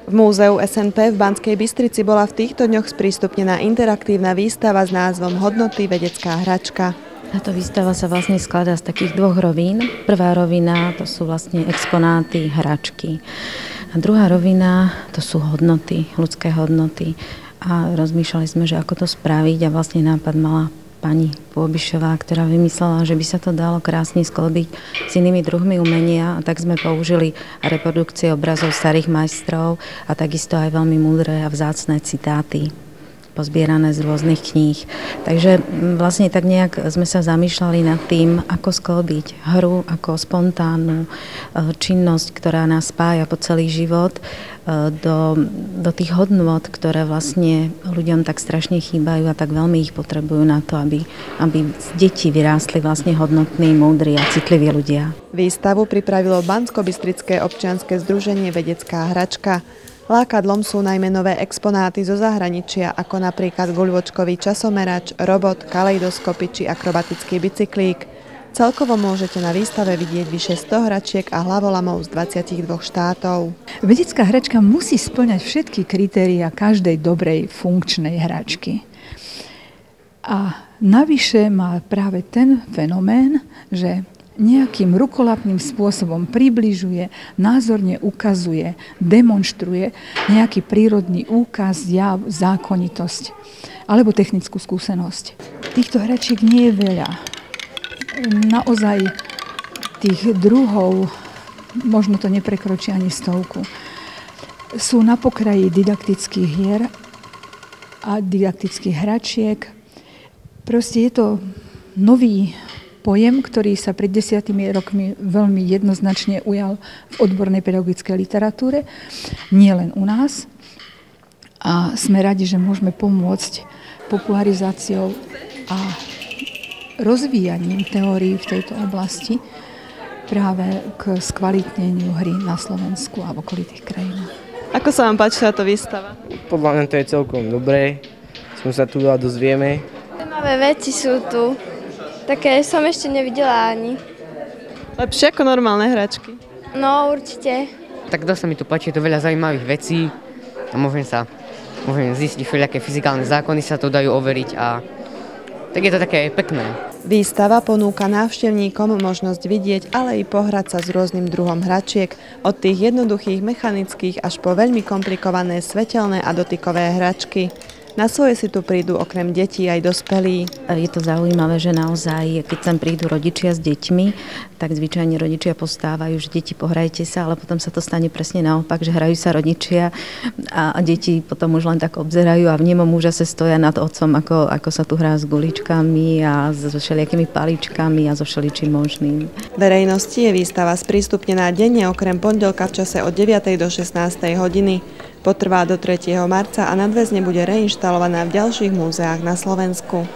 V múzeu SNP v Banskej Bystrici bola v týchto dňoch sprístupnená interaktívna výstava s názvom Hodnoty vedecká hračka. Táto výstava sa vlastne skladá z takých dvoch rovín. Prvá rovina to sú vlastne exponáty, hračky. A druhá rovina to sú hodnoty, ľudské hodnoty. A rozmýšľali sme, že ako to spraviť, a vlastne nápad mala pani Pôbišová, ktorá vymyslela, že by sa to dalo krásne sklbiť s inými druhmi umenia, a tak sme použili reprodukcie obrazov starých majstrov a takisto aj veľmi múdre a vzácne citáty pozbierané z rôznych kníh. Takže vlastne tak nejak sme sa zamýšľali nad tým, ako sklbiť hru ako spontánnu činnosť, ktorá nás spája po celý život, do tých hodnôt, ktoré vlastne ľuďom tak strašne chýbajú a tak veľmi ich potrebujú na to, aby z detí vyrástli vlastne hodnotní, múdri a citliví ľudia. Výstavu pripravilo Banskobystrické občianske združenie Vedecká hračka. Lákadlom sú najmä nové exponáty zo zahraničia, ako napríklad guľôčkový časomerač, robot, kaleidoskopy či akrobatický bicyklík. Celkovo môžete na výstave vidieť vyše 100 hračiek a hlavolamov z 22 štátov. Vedecká hračka musí spĺňať všetky kritériá každej dobrej funkčnej hračky. A navyše má práve ten fenomén, že nejakým rukolapným spôsobom približuje, názorne ukazuje, demonštruje nejaký prírodný úkaz, jav, zákonitosť alebo technickú skúsenosť. Týchto hračiek nie je veľa. Naozaj tých druhov možno to neprekročí ani 100. Sú na pokraji didaktických hier a didaktických hračiek. Proste je to nový pojem, ktorý sa pred 10 rokmi veľmi jednoznačne ujal v odbornej pedagogickej literatúre, nie len u nás. A sme radi, že môžeme pomôcť popularizáciou a rozvíjaním teórií v tejto oblasti práve k skvalitneniu hry na Slovensku a v okolitých krajinách. Ako sa vám páči táto výstava? Podľa mňa to je celkom dobré, sme sa tu dozvieme. Nové veci sú tu. Také som ešte nevidela ani. Lepšie ako normálne hračky? No, určite. Tak dosť sa mi tu páči, je to veľa zaujímavých vecí a môžem zistiť všelijaké fyzikálne zákony, sa to dajú overiť a tak je to také pekné. Výstava ponúka návštevníkom možnosť vidieť, ale i pohrať sa s rôznym druhom hračiek, od tých jednoduchých mechanických až po veľmi komplikované svetelné a dotykové hračky. Na svoje si tu prídu okrem detí aj dospelí. Je to zaujímavé, že naozaj, keď sem prídu rodičia s deťmi, tak zvyčajne rodičia postávajú, že deti pohrajte sa, ale potom sa to stane presne naopak, že hrajú sa rodičia a deti potom už len tak obzerajú a v nemom úžase stoja nad otcom, ako sa tu hrá s guličkami a so všelijakými paličkami a so všeličím možným. Verejnosti je výstava sprístupnená denne okrem pondelka v čase od 9. do 16. hodiny. Potrvá do 3. marca a nadväzne bude reinštalovaná v ďalších múzeách na Slovensku.